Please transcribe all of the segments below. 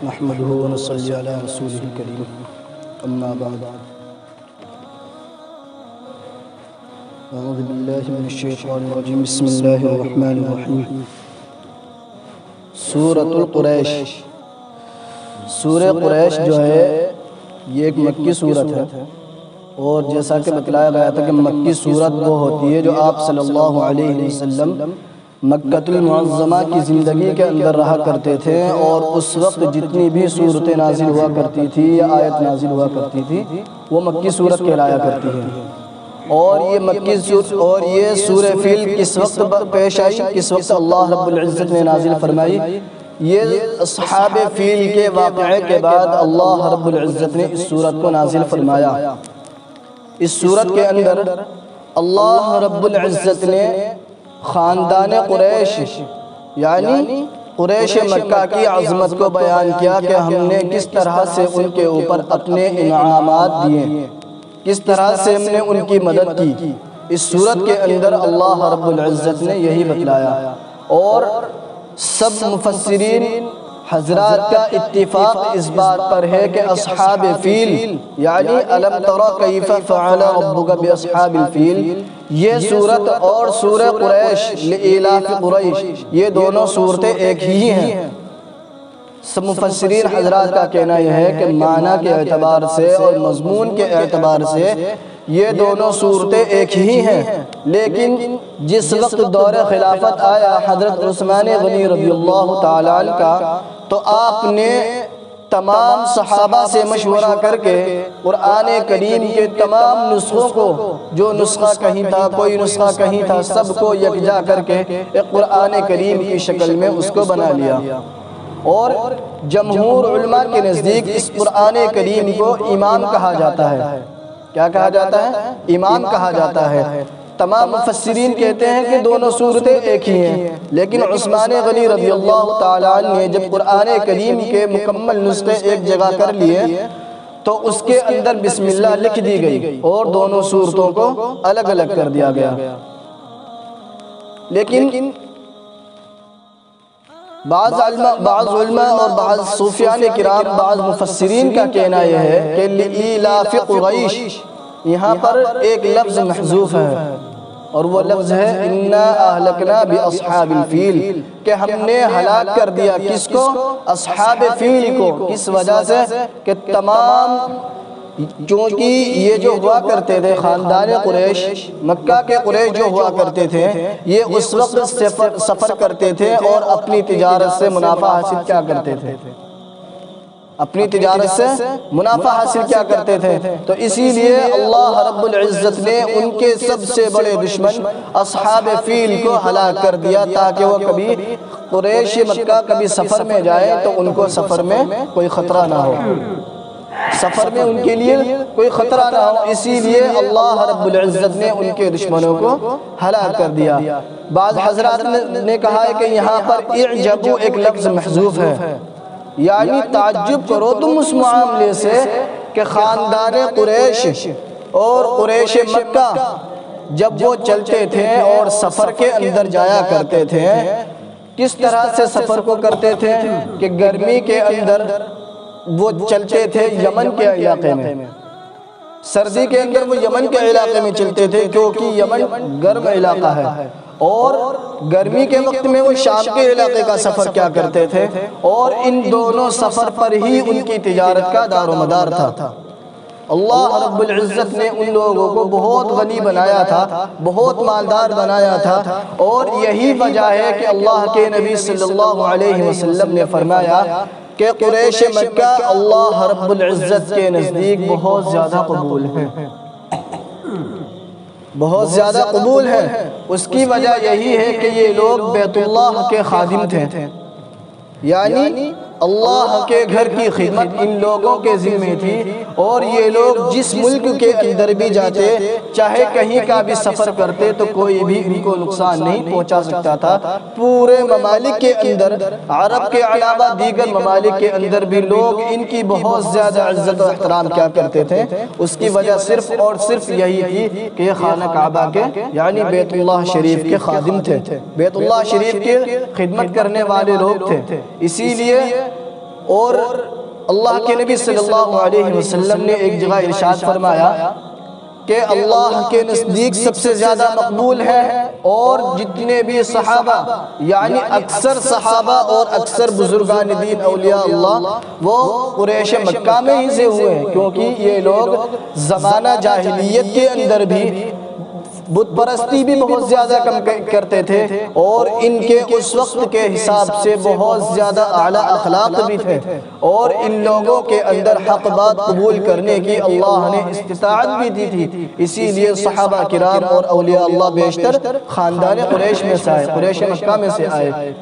نحمده ونصلي على رسوله الكريم اما بعد اعوذ باللہ من الشیطان الرجیم بسم اللہ الرحمن الرحیم سورۃ القریش۔ سورہ قریش جو ہے یہ ایک مکی صورت ہے، اور جیسا کہ بتلایا گیا تھا کہ مکی صورت وہ ہوتی ہے جو آپ صلی اللہ علیہ وسلم مکہ المعظمہ کی زندگی کے اندر رہا کرتے تھے، اور اس وقت جتنی بھی صورتیں نازل ہوا کرتی تھی یا آیت نازل ہوا کرتی تھی وہ مکی صورت کہلایا کرتی ہے۔ اور یہ مکی صورت اور یہ سورہ فیل کس وقت پیش آئی، کس وقت اللہ رب العزت نے نازل فرمائی؟ یہ اصحاب فیل کے واقعے کے بعد اللہ رب العزت نے اس سورت کو نازل فرمایا۔ اس سورت کے اندر اللہ رب العزت نے خاندان قریش یعنی قریش مکہ کی عظمت کو بیان کیا کہ ہم نے کس طرح سے ان کے اوپر اپنے انعامات دیے، کس طرح سے ہم نے ان کی مدد کی۔ اس سورت کے اندر اللہ رب العزت نے یہی بتلایا، اور سب مفسرین حضرات کا اتفاق اس بات پر ہے کہ اصحاب فیل یعنی الم تر کیف فعل ربک باصحاب الفیل، یہ سورت اور سورہ قریش لإیلاف قریش، یہ دونوں صورتیں ایک ہی ہیں۔ سب مفسرین حضرات کا کہنا یہ ہے کہ معنی کے اعتبار سے اور مضمون کے اعتبار سے یہ دونوں صورتیں ایک ہی ہیں، لیکن جس وقت دور خلافت آیا حضرت عثمان غنی رضی اللہ تعالیٰ عنہ کا، تو آپ نے تمام صحابہ سے مشورہ کر کے قرآن کریم کے تمام نسخوں کو، جو نسخہ کہیں تھا کوئی نسخہ کہیں تھا، سب کو یکجا کر کے ایک قرآن کریم کی شکل میں اس کو بنا لیا۔ اور جمہور علماء کے نزدیک اس قرآن کریم کو امام کہا جاتا ہے۔ کیا کہا جاتا ہے؟ امام کہا جاتا ہے۔ تمام مفسرین کہتے ہیں کہ دونوں صورتیں ایک ہی ہیں، لیکن عثمان غنی رضی اللہ تعالیٰ عنہ نے جب قرآن کریم کے مکمل نسخے ایک جگہ کر لیے تو اس کے اندر بسم اللہ لکھ دی گئی اور دونوں صورتوں کو الگ الگ کر دیا گیا۔ لیکن بعض علماء اور بعض صوفیان کرام، بعض مفسرین کا کہنا یہ ہے کہ لإیلاف قریش، یہاں پر ایک لفظ محذوف ہے، اور وہ لفظ ہے اِنَّا أَهْلَكْنَا بِأَصْحَابِ الْفِيلِ، کہ ہم نے ہلاک کر دیا کس کو؟ اصحاب فیل کو۔ کس وجہ سے؟ کہ تمام چونکہ یہ جو ہوا کرتے تھے خاندان قریش، مکہ کے قریش جو ہوا کرتے تھے، یہ اس وقت سفر کرتے تھے اور اپنی تجارت سے منافع حاصل کیا کرتے تھے؟ اپنی تجارت سے منافع حاصل کیا کرتے تھے؟ تو اسی لیے اللہ رب العزت نے ان کے سب سے بڑے دشمن اصحاب فیل کو ہلاک کر دیا، تاکہ وہ کبھی قریش مکہ کبھی سفر میں جائے تو ان کو سفر میں کوئی خطرہ نہ ہو، سفر میں ان کے لیے کوئی خطرہ نہ ہو، اسی لیے اللہ رب العزت نے ان کے دشمنوں کو ہلاک کر دیا۔ بعض حضرات نے کہا ہے کہ یہاں پر اعجبوا ایک لفظ محذوف ہے، یعنی تعجب کرو تم اس معاملے سے کہ خاندان قریش اور قریش مکہ جب وہ چلتے تھے اور سفر کے اندر جایا کرتے تھے، کس طرح سے سفر کو کرتے تھے کہ گرمی کے اندر وہ چلتے تھے یمن کے علاقے میں، سردی کے اندر وہ یمن کے علاقے میں چلتے تھے کیونکہ یمن گرم علاقہ ہے، اور گرمی کے وقت میں وہ شام کے علاقے کا سفر کیا کرتے تھے، اور ان دونوں سفر پر ہی ان کی تجارت کا دار و مدار تھا۔ اللہ رب العزت نے ان لوگوں کو بہت غنی بنایا تھا، بہت مالدار بنایا تھا، اور یہی وجہ ہے کہ اللہ کے نبی صلی اللہ علیہ وسلم نے فرمایا کہ قریش مکہ اللہ رب العزت کے نزدیک بہت زیادہ قبول ہے، بہت زیادہ قبول ہے۔ اس کی وجہ یہی ہے کہ یہ لوگ بیت اللہ کے خادم تھے، یعنی اللہ کے گھر کی خدمت ان لوگوں کے ذمہ تھی، اور یہ لوگ جس ملک کے اندر بھی جاتے، چاہے کہیں کا بھی سفر کرتے، تو کوئی بھی ان کو نقصان نہیں پہنچا سکتا تھا۔ پورے ممالک کے اندر، عرب کے علاوہ دیگر ممالک کے اندر بھی لوگ ان کی بہت زیادہ عزت و احترام کیا کرتے تھے۔ اس کی وجہ صرف اور صرف یہی تھی کہ یہ خانہ کعبہ کے یعنی بیت اللہ شریف کے خادم تھے، بیت اللہ شریف کی خدمت کرنے والے لوگ تھے، اسی لیے اور اللہ کے نبی صلی اللہ علیہ وسلم نے ایک جگہ ارشاد فرمایا کہ اللہ کے نزدیک سب سے زیادہ مقبول ہے، اور جتنے بھی صحابہ یعنی اکثر صحابہ اور اکثر بزرگان دین اولیاء اللہ وہ قریش مکہ میں ہی سے ہوئے ہیں، کیونکہ یہ لوگ زمانہ جاہلیت کے اندر بھی بت پرستی بھی بہت زیادہ کم کرتے تھے، اور ان کے اس وقت کے حساب سے بہت زیادہ اعلیٰ اخلاق بھی تھے، اور ان لوگوں کے اندر حق بات قبول کرنے کی اللہ نے استطاعت بھی دی تھی۔ اسی لیے صحابہ کرام اور اولیاء اللہ بیشتر خاندان قریش میں سے آئے، قریش مکہ میں سے آئے۔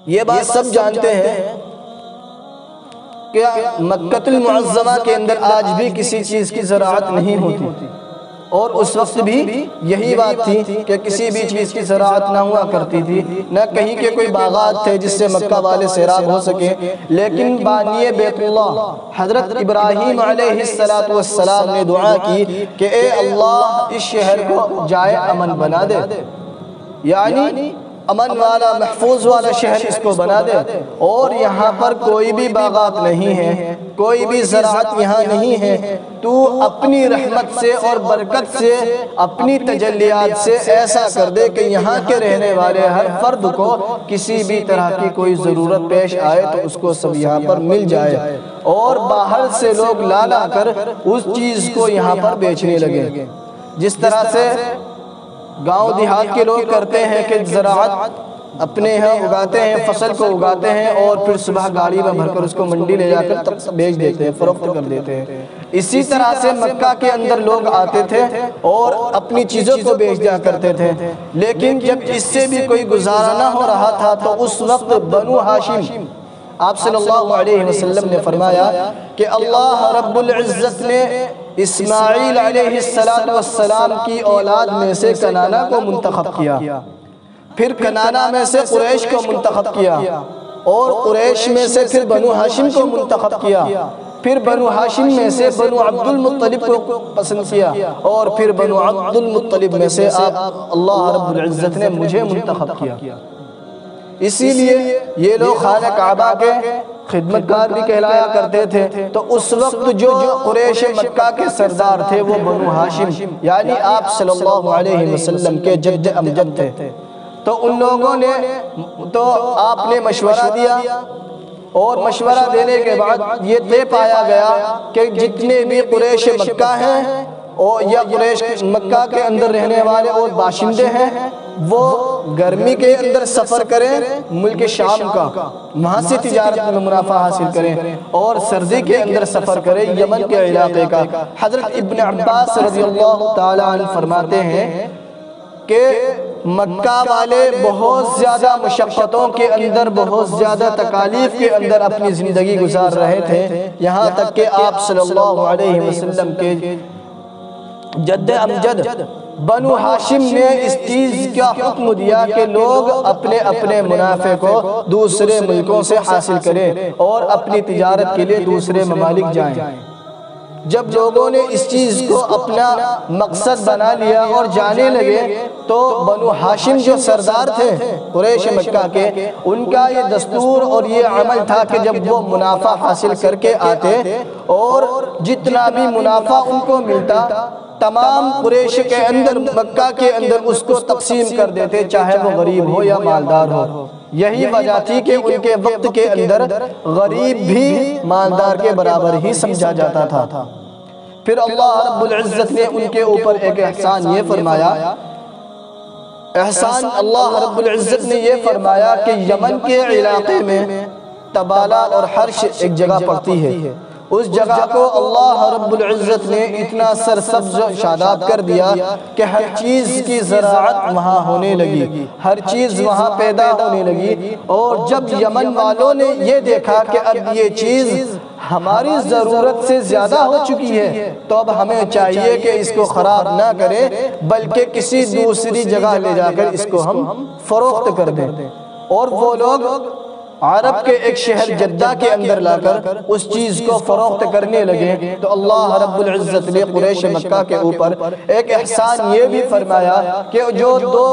یہ بات سب جانتے ہیں کہ مکہ المعظمہ کے اندر آج بھی کسی چیز کی زراعت نہیں ہوتی، اور اس وقت بھی یہی بات تھی کہ کسی بھی چیز کی زراعت نہ ہوا کرتی تھی، نہ کہیں کے کوئی باغات تھے جس سے مکہ والے سیراب ہو سکے۔ لیکن بانی بیت اللہ حضرت ابراہیم علیہ السلام نے دعا کی کہ اے اللہ اس شہر کو جائے امن بنا دے، یعنی امن والا محفوظ والا شہر اس کو بنا دے، اور یہاں پر کوئی بھی باغات نہیں ہے، کوئی بھی زراعت یہاں نہیں ہے، تو اپنی رحمت سے اور برکت سے اپنی تجلیات سے ایسا کر دے کہ یہاں کے رہنے والے ہر فرد کو کسی بھی طرح کی کوئی ضرورت پیش آئے تو اس کو سب یہاں پر مل جائے، اور باہر سے لوگ لا کر اس چیز کو یہاں پر بیچنے لگے۔ جس طرح سے گاؤں دیہات کے لوگ کرتے ہیں کہ زراعت اپنے یہاں اگاتے ہیں، فصل کو اگاتے ہیں، اور پھر صبح گاڑی میں بھر کر اس کو منڈی لے جا کر تب بیچ دیتے ہیں، فروخت کر دیتے ہیں۔ اسی طرح سے مکہ کے اندر لوگ آتے تھے اور اپنی چیزوں کو بیچ دیا کرتے تھے، لیکن جب اس سے بھی کوئی گزارا نہ ہو رہا تھا تو اس وقت بنو ہاشم، آپ صلی اللہ علیہ وسلم نے فرمایا کہ اللہ رب العزت نے اسماعیل علیہ السلام کی اولاد میں سے کنانہ کو منتخب کیا، پھر کنانہ میں سے قریش کو منتخب کیا، اور قریش میں سے پھر بنو ہاشم کو منتخب کیا، پھر بنو ہاشم میں سے بنو عبد المطلب کو پسند کیا، اور پھر بنو عبد المطلب میں سے اللہ رب العزت نے مجھے منتخب کیا۔ اسی لیے یہ لوگ خانہ کعبہ کے خدمتگار بھی کہلایا کرتے تھے۔ تو اس وقت جو قریش مکہ کے سردار تھے وہ بنو ہاشم یعنی آپ صلی اللہ علیہ وسلم کے جد امجد تھے۔ تو ان لوگوں نے تو آپ نے مشورہ دیا، اور مشورہ دینے کے بعد یہ طے پایا گیا کہ جتنے بھی قریش مکہ ہیں یا قریش مکہ کے اندر رہنے والے اور باشندے ہیں وہ گرمی کے اندر سفر کریں ملک شام کا، وہاں سے تجارت میں منافع حاصل کریں، اور سردی کے اندر سفر کریں یمن کے علاقے کا۔ حضرت ابن عباس رضی اللہ تعالیٰ عنہ فرماتے ہیں کہ مکہ والے بہت زیادہ مشقتوں کے اندر، بہت زیادہ تکالیف کے اندر اپنی زندگی گزار رہے تھے، یہاں تک کہ آپ صلی اللہ علیہ وسلم کے جد امجد بنو ہاشم نے اس چیز کا حکم دیا کہ لوگ اپنے اپنے منافع کو دوسرے ملکوں سے حاصل کریں اور اپنی تجارت کے لیے دوسرے ممالک جائیں۔ جب لوگوں نے اس چیز کو اپنا مقصد بنا لیا اور جانے لگے تو بنو ہاشم جو سردار تھے قریش مکہ کے، ان کا یہ دستور اور یہ عمل تھا کہ جب وہ منافع حاصل کر کے آتے اور جتنا بھی منافع ان کو ملتا تمام قریش کے اندر، مکہ کے اندر اس کو تقسیم کر دیتے، چاہے وہ غریب ہو یا مالدار ہو۔ یہی وجہ تھی کہ ان کے وقت کے اندر غریب بھی مالدار کے برابر ہی سمجھا جاتا تھا۔ پھر اللہ رب العزت نے ان کے اوپر ایک احسان یہ فرمایا، احسان اللہ رب العزت نے یہ فرمایا کہ یمن کے علاقے میں تبالہ اور حرش ایک جگہ پڑتی ہے، اس جگہ کو اللہ رب العزت نے اتنا سرسبز و شاداب کر دیا کہ ہر چیز کی زراعت وہاں ہونے لگی، ہر چیز وہاں پیدا ہونے لگی۔ اور جب یمن والوں نے یہ دیکھا کہ اب یہ چیز ہماری ضرورت سے زیادہ ہو چکی ہے تو اب ہمیں چاہیے کہ اس کو خراب نہ کریں بلکہ کسی دوسری جگہ لے جا کر اس کو ہم فروخت کر دیں، اور وہ لوگ عرب کے ایک شہر جدہ کے اندر لا کر اس چیز کو فروخت کرنے لگے تو اللہ رب العزت نے قریش مکہ کے اوپر ایک احسان یہ بھی فرمایا کہ جو دو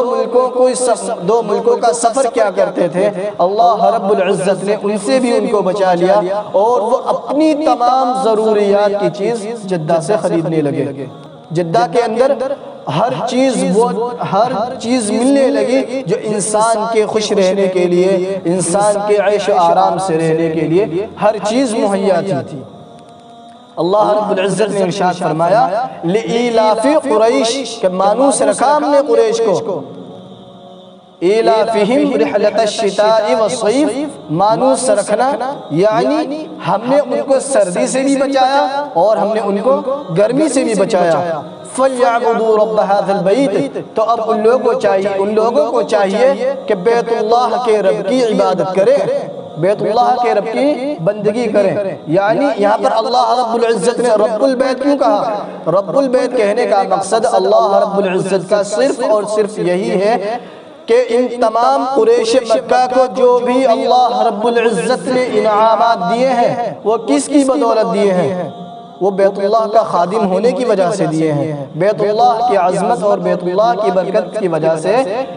ملکوں کا سفر کیا کرتے تھے، اللہ رب العزت نے ان سے بھی ان کو بچا لیا اور وہ اپنی تمام ضروریات کی چیز جدہ سے خریدنے لگے۔ جدہ کے اندر ہر چیز ملنے لگی جو انسان کے خوش رہنے کے لیے، انسان کے عیش و آرام سے رہنے کے لیے ہر چیز مہیا تھی۔ اللہ رب العزت نے ارشاد فرمایا لِإِيلَافِ قُرَيْشٍ کہ مانوس رکھا ہم نے قریش کو، ایلافہم رحلت الشتاء والصیف، مانوس رکھنا یعنی ہم نے ان کو سردی سے بھی بچایا اور ہم نے ان کو گرمی سے بھی بچایا۔ فَلْيَعْبُدُوا رَبَّ هَذَا الْبَيْتِ تو اب ان لوگوں کو چاہیے کہ بیت اللہ کے رب کی عبادت کریں، بیت اللہ کے رب کی بندگی کریں۔ یعنی یہاں پر اللہ رب العزت نے رب البیت کیوں کہا؟ رب البیت کہنے کا مقصد اللہ رب العزت کا صرف اور صرف یہی ہے کہ ان تمام قریش مکہ کو جو بھی اللہ رب العزت نے انعامات دیے ہیں وہ کس کی بدولت دیے ہیں؟ وہ بیت اللہ کا خادم ہونے کی وجہ سے دیے ہیں، بیت اللہ کی عظمت اور بیت اللہ کی برکت کی وجہ سے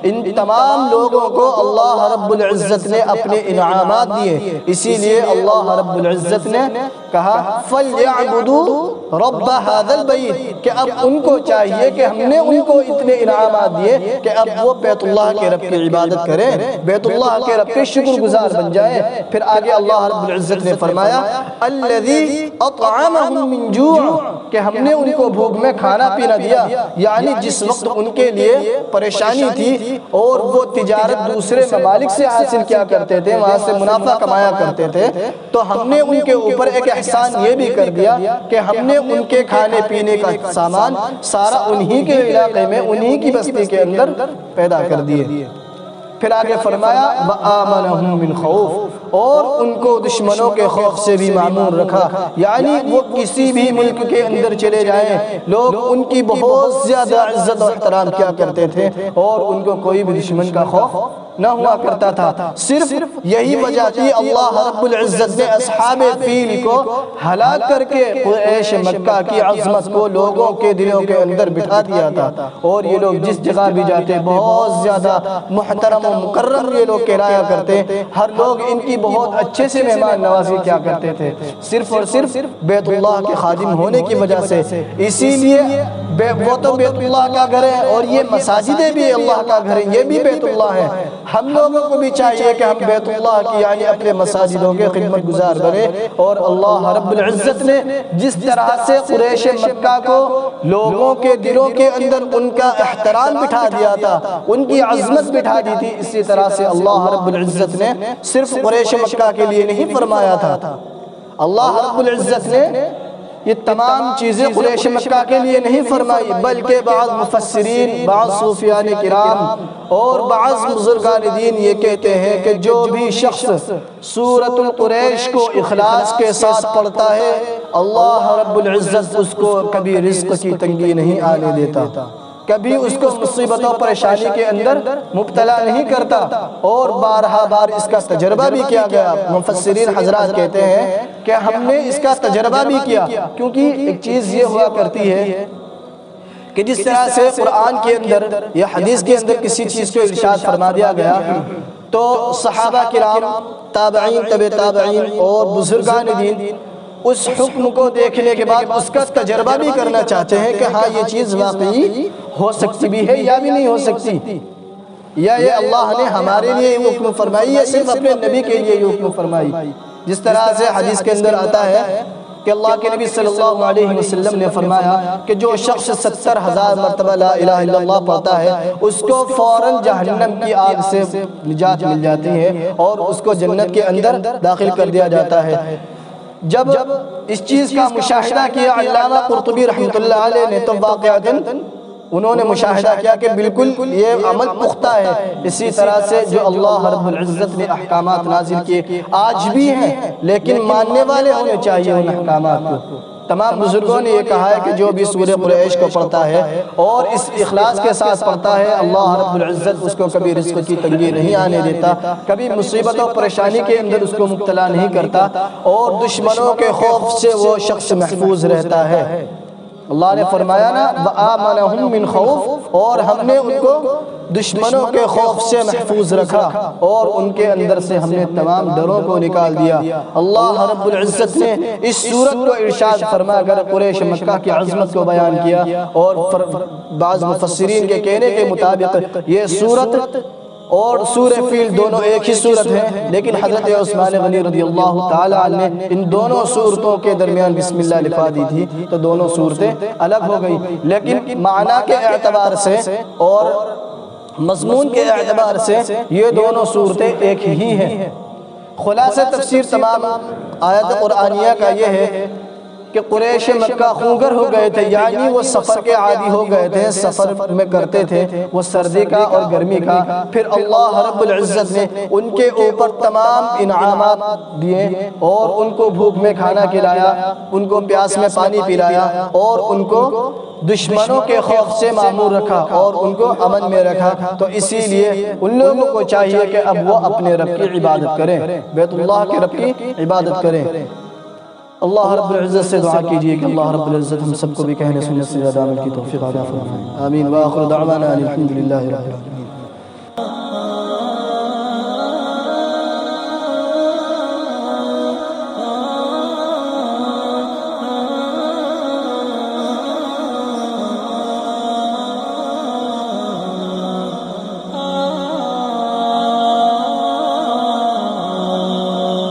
ان تمام لوگوں کو اللہ رب العزت نے اپنے انعامات دیے۔ اسی لیے اللہ رب العزت نے کہا فَلْيَعْبُدُوا رَبَّ هَذَا الْبَيْتِ کہ اب ان کو چاہیے کہ ہم نے ان کو اتنے انعامات دیے کہ اب وہ بیت اللہ کے رب کی عبادت کریں، بیت اللہ کے رب کے شکر گزار بن جائیں۔ پھر آگے اللہ رب العزت نے فرمایا الَّذِي أَطْعَمَهُم من جوع کہ ہم نے ان کو بھوک میں کھانا پینا دیا، یعنی جس وقت ان کے لیے پریشانی تھی اور وہ تجارت دوسرے ممالک سے حاصل کیا کرتے تھے، وہاں سے منافع کمایا کرتے تھے، تو ہم نے ان کے اوپر ایک احسان یہ بھی کر دیا کہ ہم نے ان کے کھانے پینے کا سامان سارا انہی کے علاقے میں، انہی کی بستی کے اندر پیدا کر دیے۔ پھر آگے فرمایا وَآمَنَهُم مِّنْ خَوْفٍ اور ان کو دشمنوں کے خوف سے بھی معمور رکھا، یعنی وہ کسی بھی ملک کے اندر چلے جائیں لوگ ان کی بہت زیادہ عزت و احترام کیا کرتے تھے اور ان کو کوئی بھی دشمن کا خوف نہ ہوا کرتا تھا۔ صرف یہی وجہ تھی اللہ رب العزت نے اصحاب فیل کو ہلاک کر کے قریش مکہ کی عظمت کو لوگوں کے دلوں کے اندر بٹھا دیا تھا، اور یہ لوگ جس جگہ بھی جاتے بہت زیادہ محترم و مکرم یہ لوگ کہلایا کرتے، ہر لوگ ان کی بہت اچھے سے مہمان نوازی کیا کرتے تھے، صرف اور صرف بیت اللہ کے خادم ہونے کی وجہ سے۔ اسی لیے وہ تو بیت اللہ کا گھر ہے اور یہ مساجدیں بھی اللہ کا گھر ہے، یہ بھی بیت اللہ ہے۔ ہم لوگوں کو بھی چاہیے کہ ہم بیت اللہ کی یعنی اپنے مساجدوں کے خدمت گزار بنے، اور اللہ رب العزت نے جس طرح سے قریش مکہ کو لوگوں کے دلوں کے اندر ان کا احترام بٹھا دیا تھا، ان کی عظمت بٹھا دی تھی، اسی طرح سے اللہ رب العزت نے صرف قریش مکہ کے لیے نہیں فرمایا تھا، اللہ رب العزت نے یہ تمام چیزیں قریش مکہ کے لیے نہیں فرمائی، بلکہ بعض مفسرین، بعض صوفیان کرام اور بعض بزرگان دین یہ کہتے ہیں کہ جو بھی شخص سورۃ القریش کو اخلاص کے ساتھ پڑھتا ہے اللہ رب العزت اس کو کبھی رزق کی تنگی نہیں آنے دیتا، کبھی اس کو مصیبت و پریشانی کے اندر مبتلا نہیں کرتا، اور بارہا بار اس کا تجربہ بھی کیا گیا۔ مفسرین حضرات کہتے ہیں کہ ہم نے اس کا تجربہ بھی کیا، کیونکہ ایک چیز یہ ہوا کرتی ہے کہ جس طرح سے قرآن کے اندر یا حدیث کے اندر کسی چیز کو ارشاد فرما دیا گیا تو صحابہ کرام، تابعین، تبع تابعین اور بزرگان دین اس حکم کو دیکھنے کے بعد اس کا تجربہ بھی کرنا چاہتے ہیں کہ ہاں یہ چیز واقعی ہو سکتی بھی ہے یا بھی نہیں ہو سکتی، یا یہ اللہ نے ہمارے لیے یہ حکم فرمائی یا صرف اپنے نبی کے لیے یہ حکم فرمائی۔ جس طرح سے حدیث کے اندر آتا ہے کہ اللہ کے نبی صلی اللہ علیہ وسلم نے فرمایا کہ جو شخص 70,000 مرتبہ لا الہ الا اللہ پڑھتا ہے اس کو فوراً جہنم کی آگ سے نجات مل جاتی ہے اور اس کو جنت کے اندر داخل کر دیا جاتا ہے۔ جب اس چیز کا مشاہدہ کیا علامہ قرطبی رحمۃ اللہ علیہ نے تو واقعتاً انہوں نے مشاہدہ کیا کہ بالکل یہ عمل پختہ ہے۔ اسی طرح سے جو اللہ رب العزت نے احکامات نازل کیے آج بھی ہیں، لیکن ماننے والے ہونے چاہیے ان احکامات کو۔ تمام بزرگوں نے یہ کہا ہے کہ جو بھی سورہ قریش کو پڑھتا ہے اور اس اخلاص کے ساتھ پڑھتا ہے، اللہ رب العزت اس کو کبھی رزق کی تنگی نہیں آنے دیتا، کبھی مصیبت و پریشانی کے اندر اس کو مبتلا نہیں کرتا، اور دشمنوں کے خوف سے وہ شخص محفوظ رہتا ہے۔ اللہ نے فرمایا نا وَآمَنَهُم مِّن خَوْفٍ، اور ہم نے ان کو دشمنوں کے خوف سے محفوظ رکھا اور ان کے اندر سے ہم نے تمام ڈروں کو نکال دیا۔ اللہ رب العزت نے اس سورت کو ارشاد فرما کر قریش مکہ کی عظمت کو بیان کیا، اور بعض مفسرین کے کہنے کے مطابق یہ سورت اور سورہ فیل دونوں ایک ہی سورت ہے، لیکن حضرت عثمان غنی رضی اللہ تعالی عنہ نے ان دونوں سورتوں کے درمیان بسم اللہ لکھا دی تھی، تو دونوں صورتیں الگ ہو گئی، لیکن معنی کے اعتبار سے اور مضمون کے اعتبار سے یہ دونوں صورتیں ایک ہی ہیں۔ خلاصہ تفسیر تمام آیت قرآنیہ کا یہ ہے کہ قریش مکہ خونگر ہو گئے تھے، یعنی وہ سفر کے عادی ہو گئے تھے، سفر میں کرتے تھے وہ سردی کا اور گرمی کا۔ پھر اللہ رب العزت نے ان کے اوپر تمام انعامات دیے اور ان کو بھوک میں کھانا کھلایا، ان کو پیاس میں پانی پلایا، اور ان کو دشمنوں کے خوف سے معمور رکھا اور ان کو امن میں رکھا۔ تو اسی لیے ان لوگوں کو چاہیے کہ اب وہ اپنے رب کی عبادت کریں، بیت اللہ کے رب کی عبادت کریں۔ اللہ رب العزت سے دعا کیجئے کہ اللہ رب العزت ہم سب کو بھی کہنے سننے سے زیادہ عمل کی توفیق عطا فرمائے۔ آمین۔ وآخر دعوانا الحمدللہ رب العالمین۔